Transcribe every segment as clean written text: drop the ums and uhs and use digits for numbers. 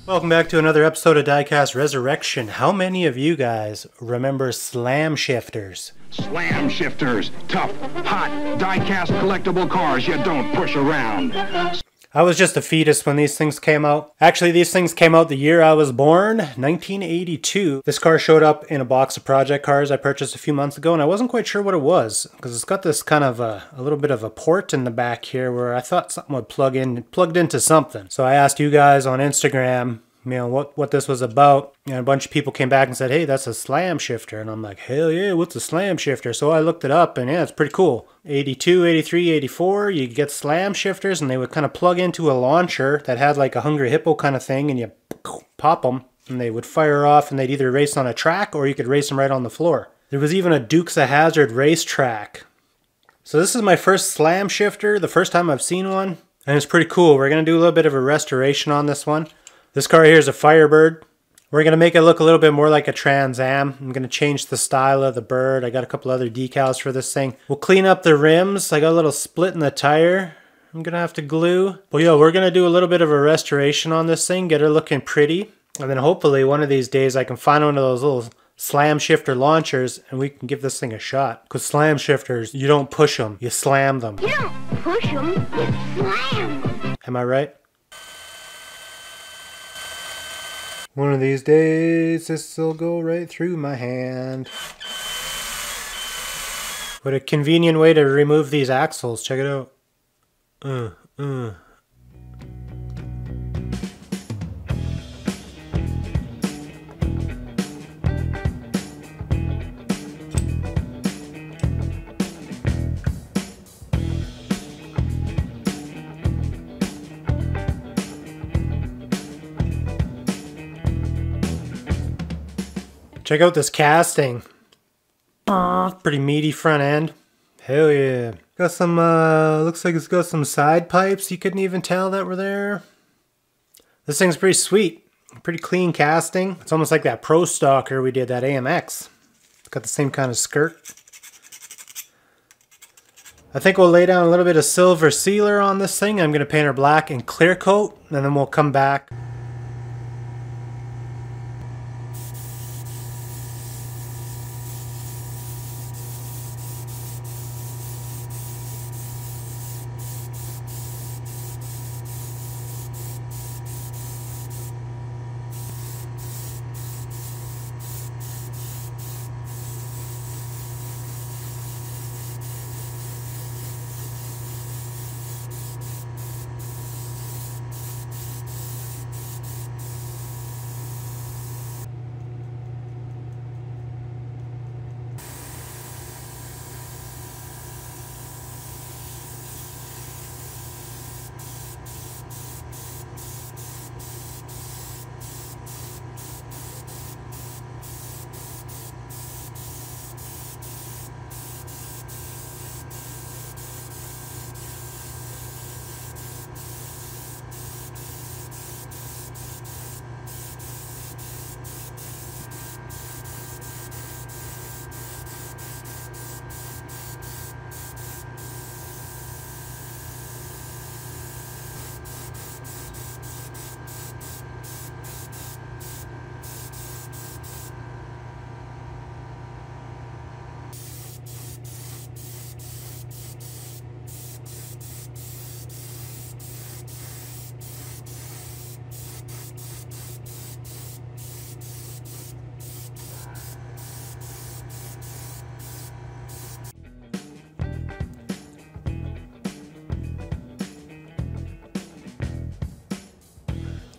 Welcome back to another episode of Diecast Resurrection. How many of you guys remember slam shifters? Slam shifters, tough, hot, die-cast collectible cars you don't push around. I was just a fetus when these things came out. Actually, these things came out the year I was born, 1982. This car showed up in a box of project cars I purchased a few months ago, and I wasn't quite sure what it was, because it's got this kind of a little bit of a port in the back here where I thought something would plug in. It plugged into something. So I asked you guys on Instagram, you know, what this was about, and a bunch of people came back and said, hey, that's a slam shifter. And I'm like, hell yeah, what's a slam shifter? So I looked it up, and yeah, it's pretty cool. 82, 83, 84, you get slam shifters, and they would kind of plug into a launcher that had like a Hungry Hippo kind of thing, and you pop them, and they would fire off, and they'd either race on a track, or you could race them right on the floor. There was even a Dukes of Hazzard racetrack. So this is my first slam shifter, the first time I've seen one, and it's pretty cool. We're going to do a little bit of a restoration on this one. This car here is a Firebird. We're going to make it look a little bit more like a Trans Am. I'm going to change the style of the bird. I got a couple other decals for this thing. We'll clean up the rims. I got a little split in the tire I'm going to have to glue. But yeah, we're going to do a little bit of a restoration on this thing, get her looking pretty. And then hopefully one of these days I can find one of those little slam shifter launchers and we can give this thing a shot. Because slam shifters, you don't push them, you slam them. You don't push them, you slam them. Am I right? One of these days, this will go right through my hand. What a convenient way to remove these axles. Check it out. Check out this casting. Pretty meaty front end. Hell yeah. Got some, looks like it's got some side pipes. You couldn't even tell that were there. This thing's pretty sweet. Pretty clean casting. It's almost like that Pro Stalker we did, that AMX. It's got the same kind of skirt. I think we'll lay down a little bit of silver sealer on this thing. I'm going to paint her black and clear coat, and then we'll come back.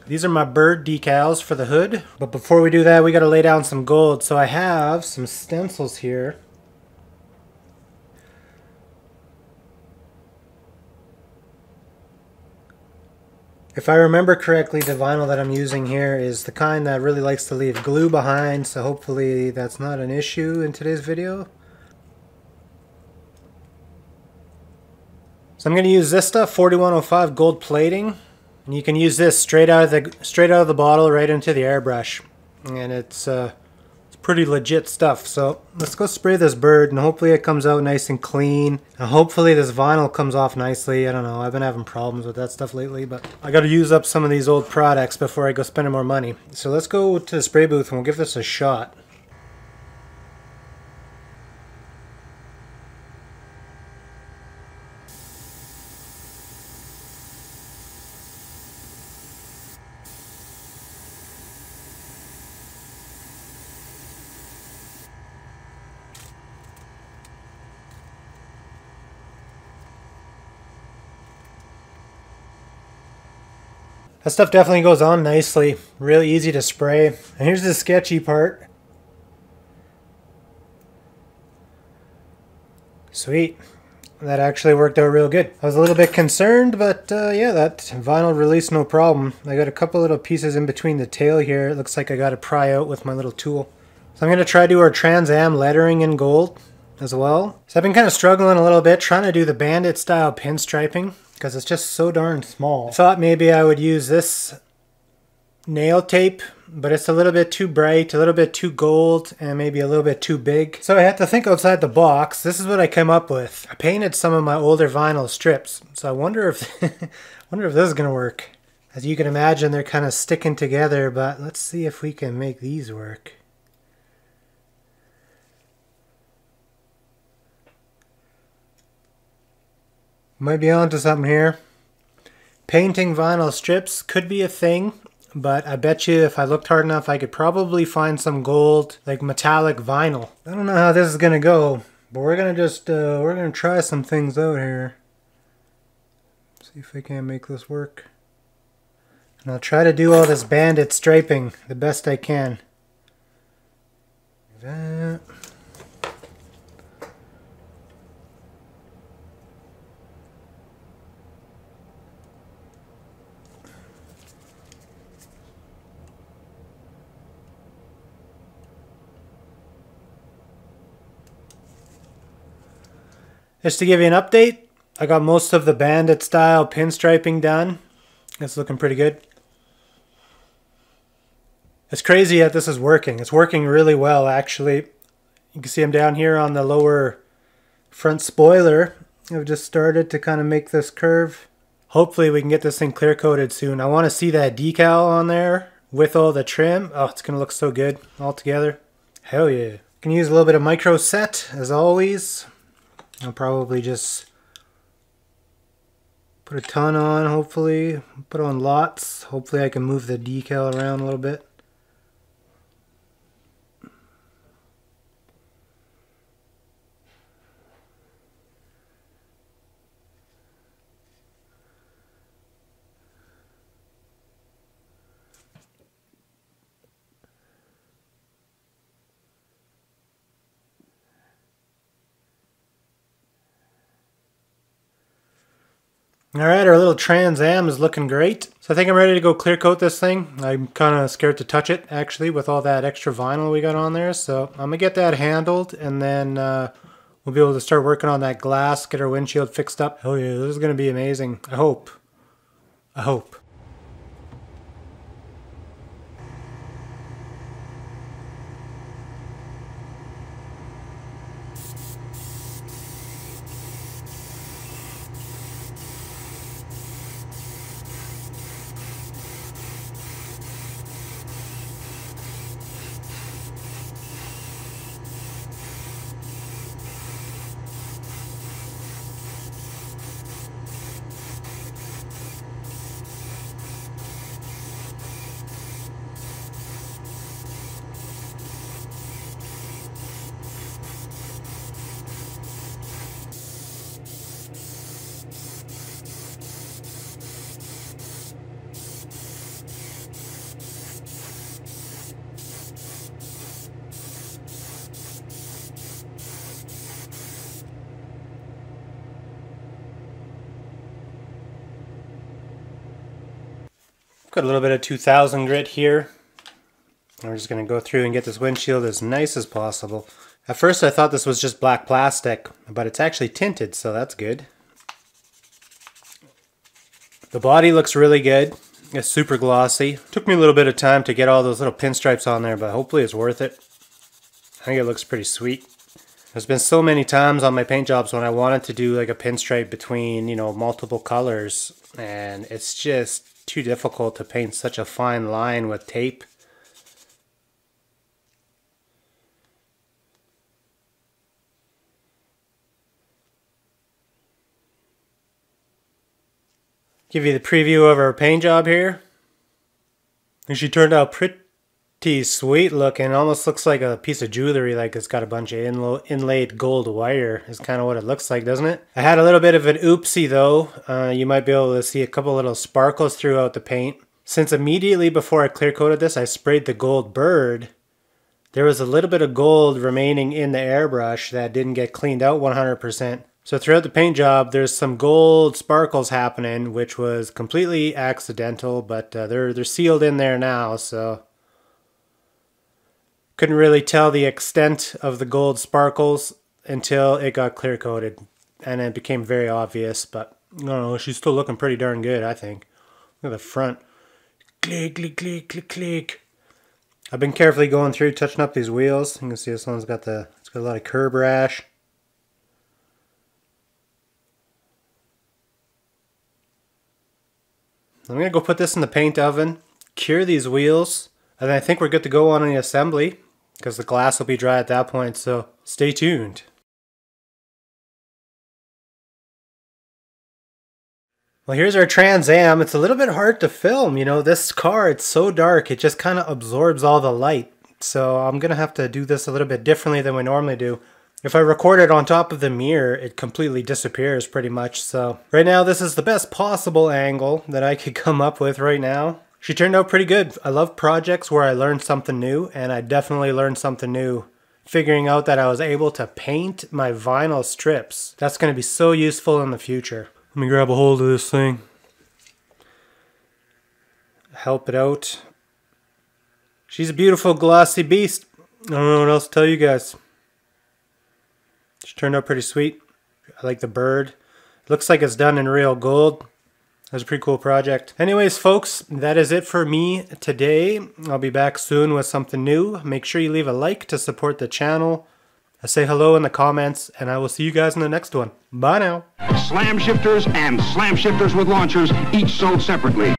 These are my bird decals for the hood. But before we do that, we got to lay down some gold. So I have some stencils here. If I remember correctly, the vinyl that I'm using here is the kind that really likes to leave glue behind. So hopefully that's not an issue in today's video. So I'm going to use this stuff, 4105 gold plating. And you can use this straight out of the bottle right into the airbrush, and it's pretty legit stuff. So let's go spray this bird and hopefully it comes out nice and clean. And hopefully this vinyl comes off nicely. I don't know, I've been having problems with that stuff lately, but I gotta use up some of these old products before I go spending more money. So let's go to the spray booth and we'll give this a shot. That stuff definitely goes on nicely, really easy to spray. And here's the sketchy part. Sweet. That actually worked out real good. I was a little bit concerned, but yeah, that vinyl released no problem. I got a couple little pieces in between the tail here. It looks like I got to pry out with my little tool. So I'm going to try to do our Trans Am lettering in gold as well. So I've been kind of struggling a little bit trying to do the bandit style pinstriping, because it's just so darn small. I thought maybe I would use this nail tape, but it's a little bit too bright, a little bit too gold, and maybe a little bit too big. So I had to think outside the box. This is what I came up with. I painted some of my older vinyl strips, so I wonder if wonder if this is gonna work. As you can imagine, they're kind of sticking together, but let's see if we can make these work. Might be onto something here. Painting vinyl strips could be a thing, but I bet you if I looked hard enough I could probably find some gold, like metallic vinyl. I don't know how this is gonna go, but we're gonna try some things out here. See if I can make this work. And I'll try to do all this bandit striping the best I can. That. Just to give you an update, I got most of the bandit style pinstriping done. It's looking pretty good. It's crazy that this is working. It's working really well, actually. You can see I'm down here on the lower front spoiler. I've just started to kind of make this curve. Hopefully we can get this thing clear coated soon. I want to see that decal on there with all the trim. Oh, it's going to look so good all together. Hell yeah. Can use a little bit of micro set as always. I'll probably just put a ton on, hopefully. Put on lots. Hopefully I can move the decal around a little bit. Alright, our little Trans Am is looking great. So I think I'm ready to go clear coat this thing. I'm kind of scared to touch it, actually, with all that extra vinyl we got on there. So I'm going to get that handled, and then we'll be able to start working on that glass, get our windshield fixed up. Oh yeah, this is going to be amazing. I hope. I hope. Got a little bit of 2000 grit here. We're just going to go through and get this windshield as nice as possible. At first I thought this was just black plastic, but it's actually tinted, so that's good. The body looks really good. It's super glossy. Took me a little bit of time to get all those little pinstripes on there, but hopefully it's worth it. I think it looks pretty sweet. There's been so many times on my paint jobs when I wanted to do like a pinstripe between, you know, multiple colors, and it's just too difficult to paint such a fine line with tape. Give you the preview of our paint job here. And she turned out pretty sweet looking. Almost looks like a piece of jewelry, like it's got a bunch of inlaid gold wire is kind of what it looks like, doesn't it? I had a little bit of an oopsie though. You might be able to see a couple little sparkles throughout the paint. Since immediately before I clear coated this, I sprayed the gold bird, there was a little bit of gold remaining in the airbrush that didn't get cleaned out 100%. So throughout the paint job, there's some gold sparkles happening, which was completely accidental, but they're sealed in there now, so couldn't really tell the extent of the gold sparkles until it got clear coated, and it became very obvious. But I don't know, she's still looking pretty darn good, I think. Look at the front. Click, click, click, click, click. I've been carefully going through, touching up these wheels. You can see this one's got a lot of curb rash. I'm going to go put this in the paint oven, cure these wheels, and then I think we're good to go on the assembly because the glass will be dry at that point, so stay tuned. Well, here's our Trans Am. It's a little bit hard to film, you know, this car, it's so dark, it just kind of absorbs all the light. So I'm going to have to do this a little bit differently than we normally do. If I record it on top of the mirror, it completely disappears pretty much. So right now, this is the best possible angle that I could come up with right now. She turned out pretty good. I love projects where I learn something new, and I definitely learned something new figuring out that I was able to paint my vinyl strips. That's going to be so useful in the future. Let me grab a hold of this thing. Help it out. She's a beautiful glossy beast. I don't know what else to tell you guys. She turned out pretty sweet. I like the bird. Looks like it's done in real gold. That's a pretty cool project. Anyways, folks, that is it for me today. I'll be back soon with something new. Make sure you leave a like to support the channel. Say hello in the comments, and I will see you guys in the next one. Bye now. Slam shifters and slam shifters with launchers, each sold separately.